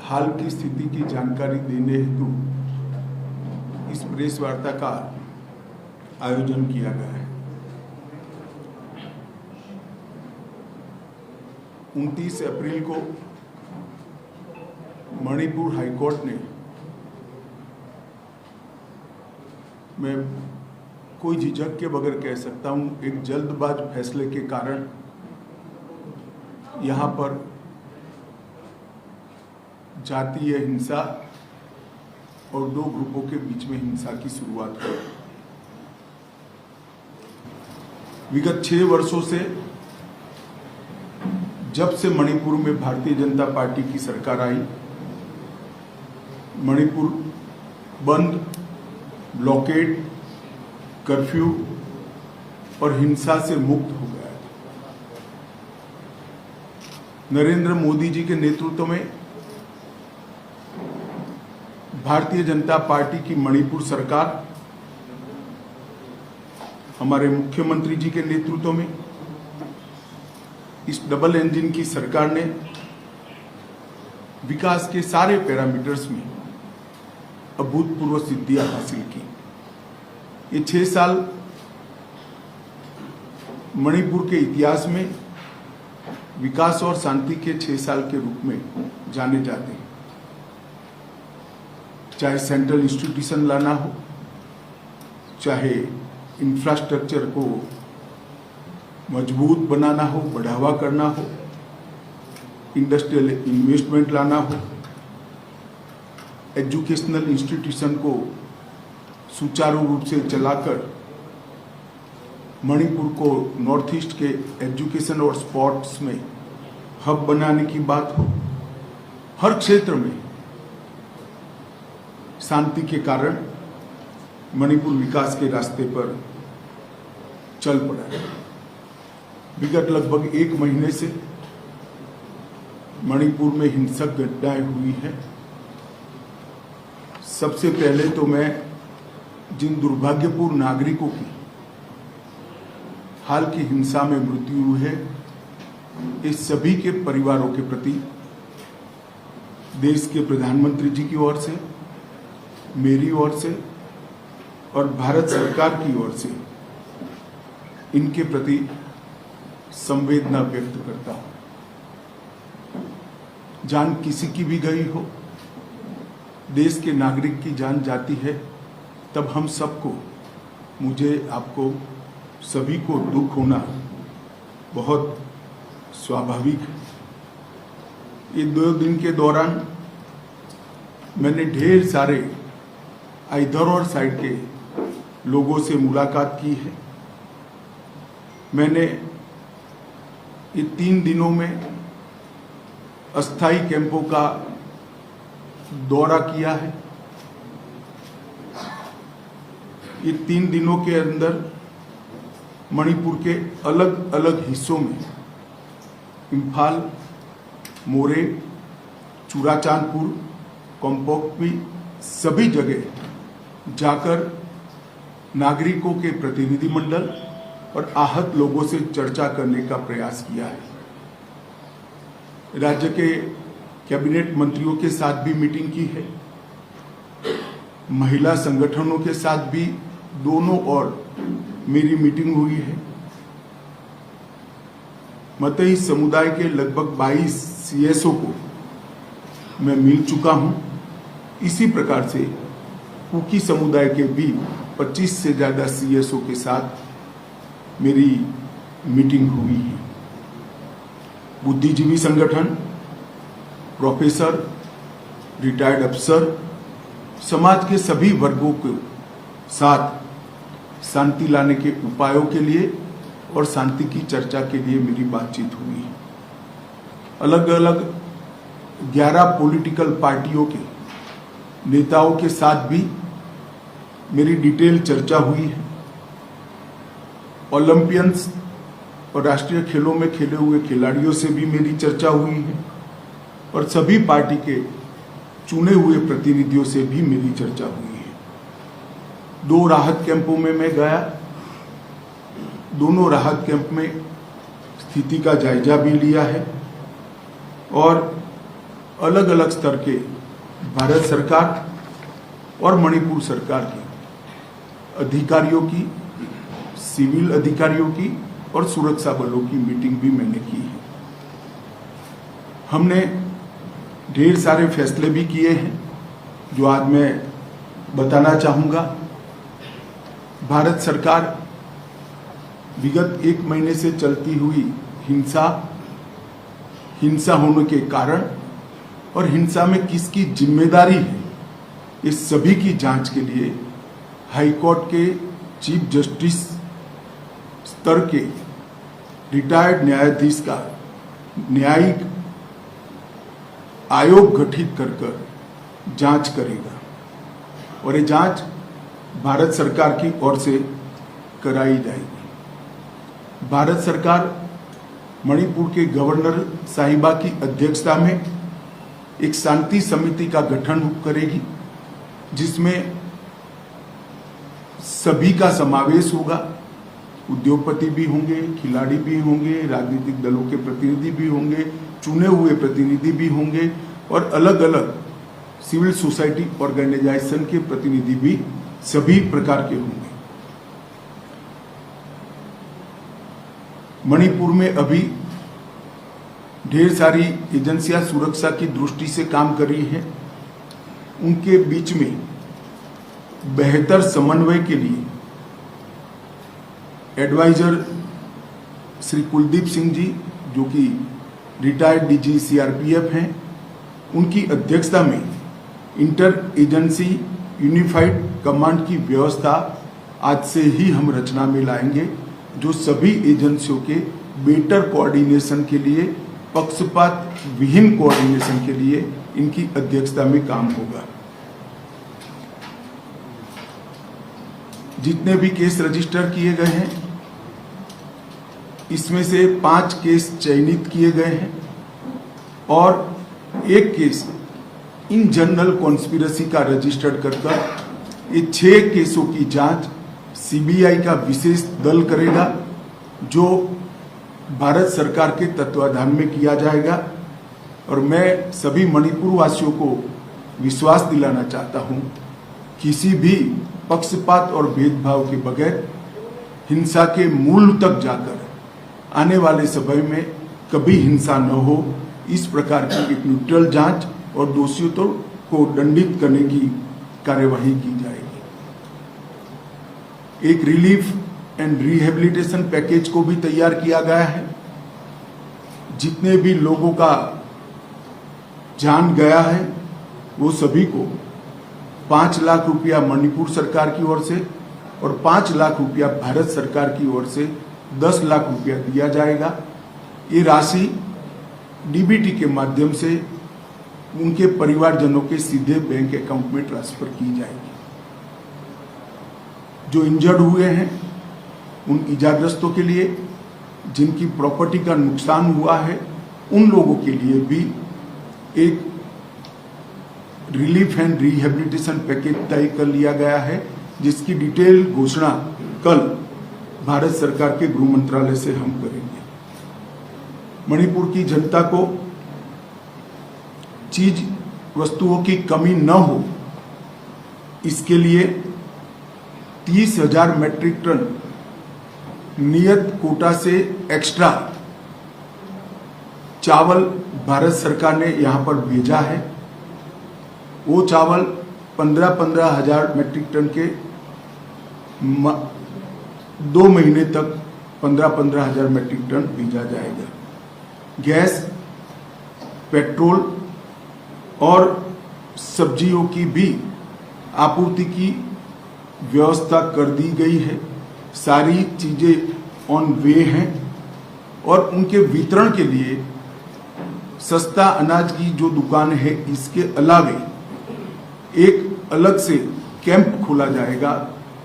हाल की स्थिति की जानकारी देने हेतु इस प्रेस वार्ता का आयोजन किया गया है। 29 अप्रैल को मणिपुर हाईकोर्ट ने, मैं कोई झिझक के बगैर कह सकता हूं, एक जल्दबाज फैसले के कारण यहाँ पर जातीय हिंसा और दो ग्रुपों के बीच में हिंसा की शुरुआत हुई। विगत 6 वर्षों से, जब से मणिपुर में भारतीय जनता पार्टी की सरकार आई, मणिपुर बंद, ब्लॉकेड, कर्फ्यू और हिंसा से मुक्त हो गया। नरेंद्र मोदी जी के नेतृत्व में भारतीय जनता पार्टी की मणिपुर सरकार, हमारे मुख्यमंत्री जी के नेतृत्व में इस डबल इंजन की सरकार ने विकास के सारे पैरामीटर्स में अभूतपूर्व सिद्धियां हासिल की। ये 6 साल मणिपुर के इतिहास में विकास और शांति के 6 साल के रूप में जाने जाते हैं। चाहे सेंट्रल इंस्टीट्यूशन लाना हो, चाहे इंफ्रास्ट्रक्चर को मजबूत बनाना हो, बढ़ावा करना हो, इंडस्ट्रियल इन्वेस्टमेंट लाना हो, एजुकेशनल इंस्टीट्यूशन को सुचारू रूप से चलाकर मणिपुर को नॉर्थ ईस्ट के एजुकेशन और स्पोर्ट्स में हब बनाने की बात हो, हर क्षेत्र में शांति के कारण मणिपुर विकास के रास्ते पर चल पड़ा है। विगत लगभग 1 महीने से मणिपुर में हिंसक घटनाएं हुई हैं। सबसे पहले तो मैं जिन दुर्भाग्यपूर्ण नागरिकों की हाल की हिंसा में मृत्यु हुई है, इस सभी के परिवारों के प्रति देश के प्रधानमंत्री जी की ओर से, मेरी ओर से और भारत सरकार की ओर से इनके प्रति संवेदना व्यक्त करता हूं। जान किसी की भी गई हो, देश के नागरिक की जान जाती है, तब हम सबको, मुझे, आपको, सभी को दुख होना बहुत स्वाभाविक है। ये 2 दिन के दौरान मैंने ढेर सारे इधर और साइड के लोगों से मुलाकात की है। मैंने ये 3 दिनों में अस्थायी कैंपों का दौरा किया है। ये 3 दिनों के अंदर मणिपुर के अलग अलग हिस्सों में, इम्फाल, मोरे, चुराचांदपुर, कॉम्पोक्पी, सभी जगह जाकर नागरिकों के प्रतिनिधिमंडल और आहत लोगों से चर्चा करने का प्रयास किया है। राज्य के कैबिनेट मंत्रियों के साथ भी मीटिंग की है। महिला संगठनों के साथ भी दोनों और मेरी मीटिंग हुई है। मतई समुदाय के लगभग 22 सीएसओ को मैं मिल चुका हूं। इसी प्रकार से कुकी समुदाय के भी 25 से ज्यादा सीएसओ के साथ मेरी मीटिंग हुई है। बुद्धिजीवी संगठन, प्रोफेसर, रिटायर्ड अफसर, समाज के सभी वर्गों के साथ शांति लाने के उपायों के लिए और शांति की चर्चा के लिए मेरी बातचीत हुई है। अलग अलग 11 पॉलिटिकल पार्टियों के नेताओं के साथ भी मेरी डिटेल चर्चा हुई है। ओलंपियंस और राष्ट्रीय खेलों में खेले हुए खिलाड़ियों से भी मेरी चर्चा हुई है और सभी पार्टी के चुने हुए प्रतिनिधियों से भी मेरी चर्चा हुई है। 2 राहत कैंपों में मैं गया। दोनों राहत कैंप में स्थिति का जायजा भी लिया है और अलग अलग स्तर के भारत सरकार और मणिपुर सरकार के अधिकारियों की, सिविल अधिकारियों की और सुरक्षा बलों की मीटिंग भी मैंने की है। हमने ढेर सारे फैसले भी किए हैं जो आज मैं बताना चाहूँगा। भारत सरकार विगत 1 महीने से चलती हुई हिंसा होने के कारण और हिंसा में किसकी जिम्मेदारी है, इस सभी की जांच के लिए हाईकोर्ट के चीफ जस्टिस स्तर के रिटायर्ड न्यायाधीश का न्यायिक आयोग गठित कर जांच करेगा और ये जांच भारत सरकार की ओर से कराई जाएगी। भारत सरकार मणिपुर के गवर्नर साहिबा की अध्यक्षता में एक शांति समिति का गठन करेगी जिसमें सभी का समावेश होगा। उद्योगपति भी होंगे, खिलाड़ी भी होंगे, राजनीतिक दलों के प्रतिनिधि भी होंगे, चुने हुए प्रतिनिधि भी होंगे और अलग अलग सिविल सोसाइटी ऑर्गेनाइजेशन के प्रतिनिधि भी सभी प्रकार के होंगे। मणिपुर में अभी ढेर सारी एजेंसियां सुरक्षा की दृष्टि से काम कर रही हैं। उनके बीच में बेहतर समन्वय के लिए एडवाइजर श्री कुलदीप सिंह जी, जो कि रिटायर्ड डीजी सीआरपीएफ हैं, उनकी अध्यक्षता में इंटर एजेंसी यूनिफाइड कमांड की व्यवस्था आज से ही हम रचना में लाएंगे, जो सभी एजेंसियों के बेटर कोऑर्डिनेशन के लिए, पक्षपात विहीन कोऑर्डिनेशन के लिए इनकी अध्यक्षता में काम होगा। जितने भी केस रजिस्टर किए गए हैं इसमें से 5 केस चयनित किए गए हैं और 1 केस इन जनरल कॉन्स्पिरेसी का रजिस्टर्ड कर ये 6 केसों की जांच सीबीआई का विशेष दल करेगा, जो भारत सरकार के तत्वाधान में किया जाएगा। और मैं सभी मणिपुर वासियों को विश्वास दिलाना चाहता हूं, किसी भी पक्षपात और भेदभाव के बगैर हिंसा के मूल तक जाकर आने वाले समय में कभी हिंसा न हो, इस प्रकार की एक न्यूट्रल जांच और दोषियों को दंडित करने की कार्यवाही की जाएगी। एक रिलीफ एंड रिहेबिलिटेशन पैकेज को भी तैयार किया गया है। जितने भी लोगों का जान गया है वो सभी को 5 लाख रुपया मणिपुर सरकार की ओर से और 5 लाख रुपया भारत सरकार की ओर से 10 लाख रुपया दिया जाएगा। ये राशि डीबीटी के माध्यम से उनके परिवारजनों के सीधे बैंक अकाउंट में ट्रांसफर की जाएगी। जो इंजर्ड हुए हैं उन इजाग्रस्तों के लिए, जिनकी प्रॉपर्टी का नुकसान हुआ है, उन लोगों के लिए भी एक रिलीफ एंड रिहेबिलिटेशन पैकेज तय कर लिया गया है, जिसकी डिटेल घोषणा कल भारत सरकार के गृह मंत्रालय से हम करेंगे। मणिपुर की जनता को चीज वस्तुओं की कमी न हो, इसके लिए 30,000 मैट्रिक टन नियत कोटा से एक्स्ट्रा चावल भारत सरकार ने यहां पर भेजा है। वो चावल 15,000 मैट्रिक टन के 2 महीने तक 15,000 मैट्रिक टन भेजा जाएगा। गैस, पेट्रोल और सब्जियों की भी आपूर्ति की व्यवस्था कर दी गई है। सारी चीजें ऑन वे हैं और उनके वितरण के लिए सस्ता अनाज की जो दुकान है, इसके अलावे एक अलग से कैंप खोला जाएगा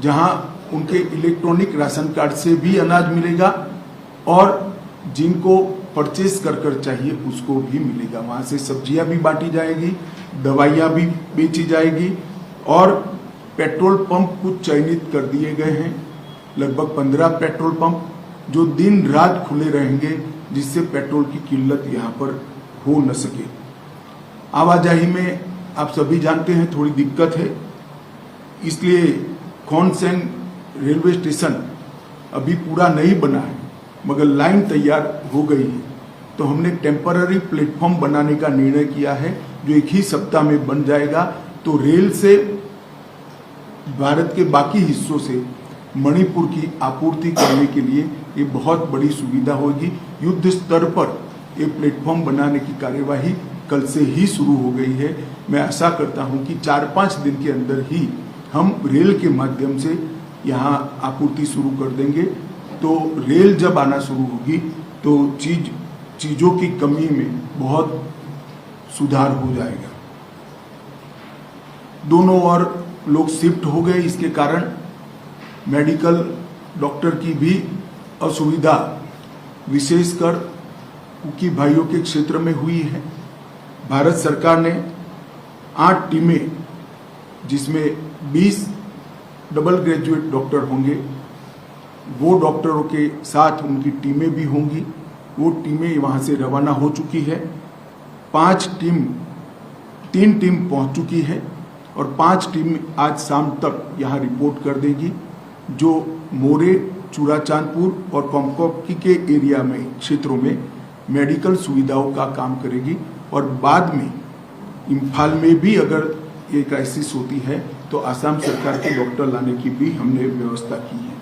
जहां उनके इलेक्ट्रॉनिक राशन कार्ड से भी अनाज मिलेगा और जिनको परचेस कर चाहिए उसको भी मिलेगा। वहां से सब्जियां भी बांटी जाएगी, दवाइयां भी बेची जाएगी और पेट्रोल पंप कुछ चयनित कर दिए गए हैं। लगभग 15 पेट्रोल पंप जो दिन रात खुले रहेंगे, जिससे पेट्रोल की किल्लत यहाँ पर हो न सके। आवाजाही में आप सभी जानते हैं थोड़ी दिक्कत है, इसलिए खोनसेंग रेलवे स्टेशन अभी पूरा नहीं बना है, मगर लाइन तैयार हो गई है। तो हमने टेम्पररी प्लेटफॉर्म बनाने का निर्णय किया है, जो एक ही सप्ताह में बन जाएगा। तो रेल से भारत के बाकी हिस्सों से मणिपुर की आपूर्ति करने के लिए ये बहुत बड़ी सुविधा होगी। युद्ध स्तर पर ये प्लेटफॉर्म बनाने की कार्यवाही कल से ही शुरू हो गई है। मैं आशा करता हूं कि 4-5 दिन के अंदर ही हम रेल के माध्यम से यहाँ आपूर्ति शुरू कर देंगे। तो रेल जब आना शुरू होगी तो चीज़ों की कमी में बहुत सुधार हो जाएगा। दोनों ओर लोग शिफ्ट हो गए, इसके कारण मेडिकल डॉक्टर की भी असुविधा विशेषकर कुकी भाइयों के क्षेत्र में हुई है। भारत सरकार ने 8 टीमें, जिसमें 20 डबल ग्रेजुएट डॉक्टर होंगे, वो डॉक्टरों के साथ उनकी टीमें भी होंगी। वो टीमें वहाँ से रवाना हो चुकी है। 3 टीम पहुँच चुकी है और 5 टीम आज शाम तक यहाँ रिपोर्ट कर देगी, जो मोरे, चूड़ाचांदपुर और कोमकोकी के एरिया में क्षेत्रों में मेडिकल सुविधाओं का काम करेगी। और बाद में इम्फाल में भी अगर ये क्राइसिस होती है तो आसाम सरकार के डॉक्टर लाने की भी हमने व्यवस्था की है।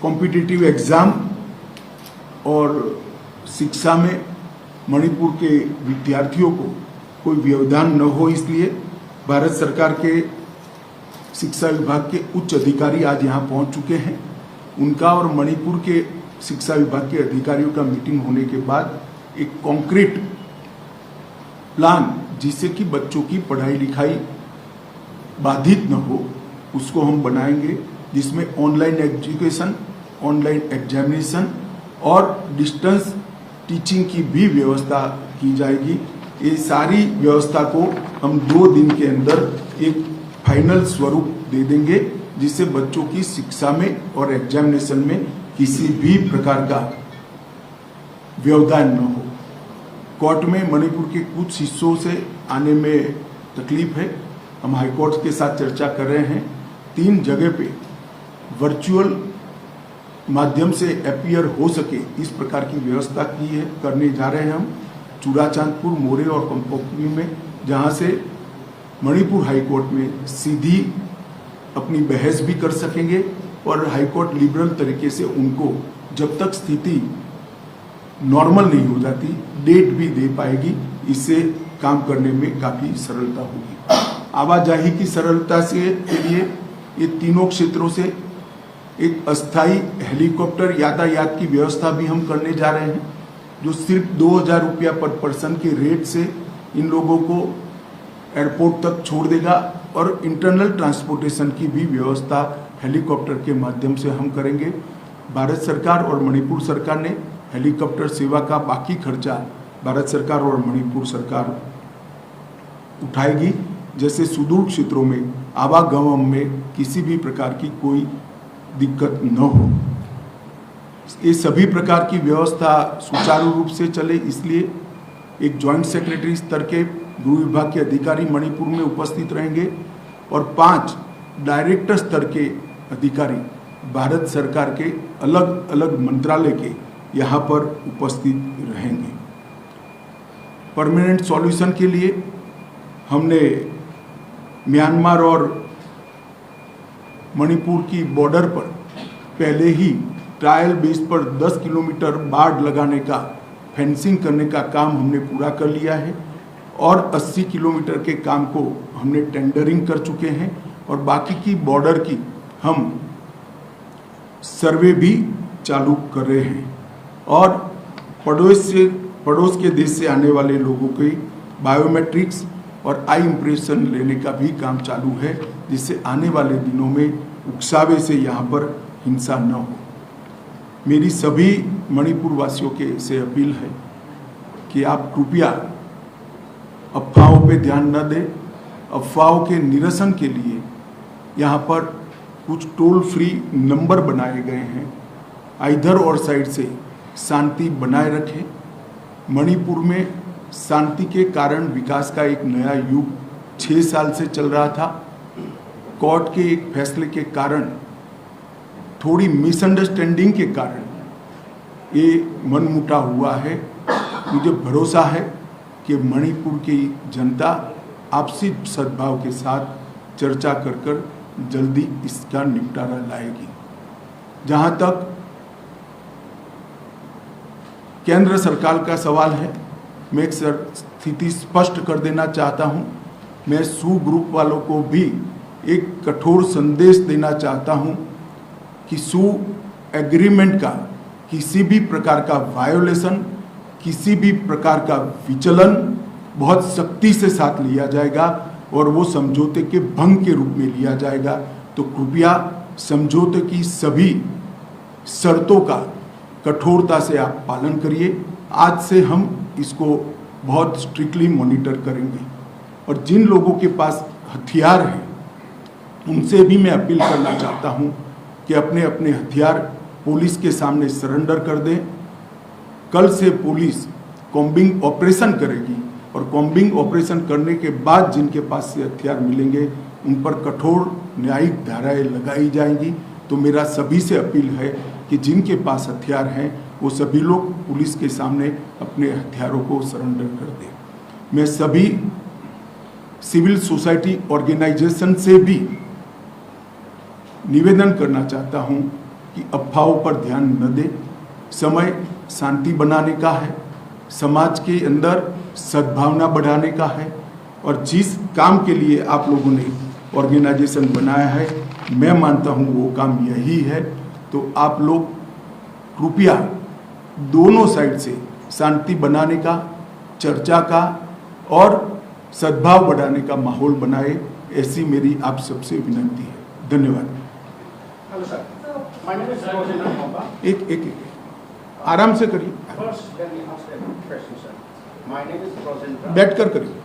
कॉम्पिटिटिव एग्जाम और शिक्षा में मणिपुर के विद्यार्थियों को कोई व्यवधान न हो, इसलिए भारत सरकार के शिक्षा विभाग के उच्च अधिकारी आज यहाँ पहुँच चुके हैं। उनका और मणिपुर के शिक्षा विभाग के अधिकारियों का मीटिंग होने के बाद एक कॉन्क्रीट प्लान, जिससे कि बच्चों की पढ़ाई लिखाई बाधित न हो, उसको हम बनाएंगे, जिसमें ऑनलाइन एजुकेशन, ऑनलाइन एग्जामिनेशन और डिस्टेंस टीचिंग की भी व्यवस्था की जाएगी। ये सारी व्यवस्था को हम 2 दिन के अंदर एक फाइनल स्वरूप दे देंगे, जिससे बच्चों की शिक्षा में और एग्जामिनेशन में किसी भी प्रकार का व्यवधान न हो। कोर्ट में मणिपुर के कुछ हिस्सों से आने में तकलीफ है, हम हाईकोर्ट के साथ चर्चा कर रहे हैं। 3 जगह पे वर्चुअल माध्यम से अपीयर हो सके, इस प्रकार की व्यवस्था की है, करने जा रहे हैं हम। चूड़ाचांदपुर, मोरे और कोमकोकी में, जहां से मणिपुर हाईकोर्ट में सीधी अपनी बहस भी कर सकेंगे और हाईकोर्ट लिबरल तरीके से उनको जब तक स्थिति नॉर्मल नहीं हो जाती डेट भी दे पाएगी। इससे काम करने में काफ़ी सरलता होगी। आवाजाही की सरलता से के लिए ये तीनों क्षेत्रों से एक अस्थायी हेलीकॉप्टर यातायात की व्यवस्था भी हम करने जा रहे हैं, जो सिर्फ 2000 रुपया पर पर्सन के रेट से इन लोगों को एयरपोर्ट तक छोड़ देगा। और इंटरनल ट्रांसपोर्टेशन की भी व्यवस्था हेलीकॉप्टर के माध्यम से हम करेंगे। भारत सरकार और मणिपुर सरकार ने हेलीकॉप्टर सेवा का बाकी खर्चा भारत सरकार और मणिपुर सरकार उठाएगी, जैसे सुदूर क्षेत्रों में आवागमन में किसी भी प्रकार की कोई दिक्कत न हो। ये सभी प्रकार की व्यवस्था सुचारू रूप से चले, इसलिए एक जॉइंट सेक्रेटरी स्तर के गृह विभाग के अधिकारी मणिपुर में उपस्थित रहेंगे और 5 डायरेक्टर स्तर के अधिकारी भारत सरकार के अलग अलग मंत्रालय के यहाँ पर उपस्थित रहेंगे। परमानेंट सॉल्यूशन के लिए हमने म्यांमार और मणिपुर की बॉर्डर पर पहले ही ट्रायल बेस पर 10 किलोमीटर बाड़ लगाने का, फेंसिंग करने का काम हमने पूरा कर लिया है और 80 किलोमीटर के काम को हमने टेंडरिंग कर चुके हैं और बाकी की बॉर्डर की हम सर्वे भी चालू कर रहे हैं। और पड़ोस के देश से आने वाले लोगों के बायोमेट्रिक्स और आई इम्प्रेशन लेने का भी काम चालू है, जिससे आने वाले दिनों में उकसावे से यहाँ पर हिंसा न हो। मेरी सभी मणिपुर वासियों के से अपील है कि आप कृपया अफवाहों पे ध्यान न दें। अफवाहों के निरसन के लिए यहाँ पर कुछ टोल फ्री नंबर बनाए गए हैं, इधर और साइड से शांति बनाए रखें। मणिपुर में शांति के कारण विकास का एक नया युग 6 साल से चल रहा था। कोर्ट के एक फैसले के कारण, थोड़ी मिसअंडरस्टैंडिंग के कारण ये मनमुटा हुआ है। मुझे भरोसा है कि मणिपुर की जनता आपसी सद्भाव के साथ चर्चा कर जल्दी इसका निपटारा लाएगी। जहां तक केंद्र सरकार का सवाल है, मैं एक स्थिति स्पष्ट कर देना चाहता हूं। मैं सू ग्रुप वालों को भी एक कठोर संदेश देना चाहता हूं कि सू एग्रीमेंट का किसी भी प्रकार का वायोलेशन, किसी भी प्रकार का विचलन बहुत सख्ती से साथ लिया जाएगा और वो समझौते के भंग के रूप में लिया जाएगा। तो कृपया समझौते की सभी शर्तों का कठोरता से आप पालन करिए। आज से हम इसको बहुत स्ट्रिक्टली मॉनिटर करेंगे और जिन लोगों के पास हथियार हैं उनसे भी मैं अपील करना चाहता हूं कि अपने अपने हथियार पुलिस के सामने सरेंडर कर दें। कल से पुलिस कॉम्बिंग ऑपरेशन करेगी और कॉम्बिंग ऑपरेशन करने के बाद जिनके पास से हथियार मिलेंगे उन पर कठोर न्यायिक धाराएं लगाई जाएंगी। तो मेरा सभी से अपील है कि जिनके पास हथियार हैं वो सभी लोग पुलिस के सामने अपने हथियारों को सरेंडर कर दें। मैं सभी सिविल सोसाइटी ऑर्गेनाइजेशन से भी निवेदन करना चाहता हूं कि अफवाहों पर ध्यान न दें। समय शांति बनाने का है, समाज के अंदर सद्भावना बढ़ाने का है और जिस काम के लिए आप लोगों ने ऑर्गेनाइजेशन बनाया है, मैं मानता हूं वो काम यही है। तो आप लोग कृपया दोनों साइड से शांति बनाने का, चर्चा का और सद्भाव बढ़ाने का माहौल बनाए, ऐसी मेरी आप सबसे विनती है। धन्यवाद। एक आराम से करिए, बैठ कर करिए।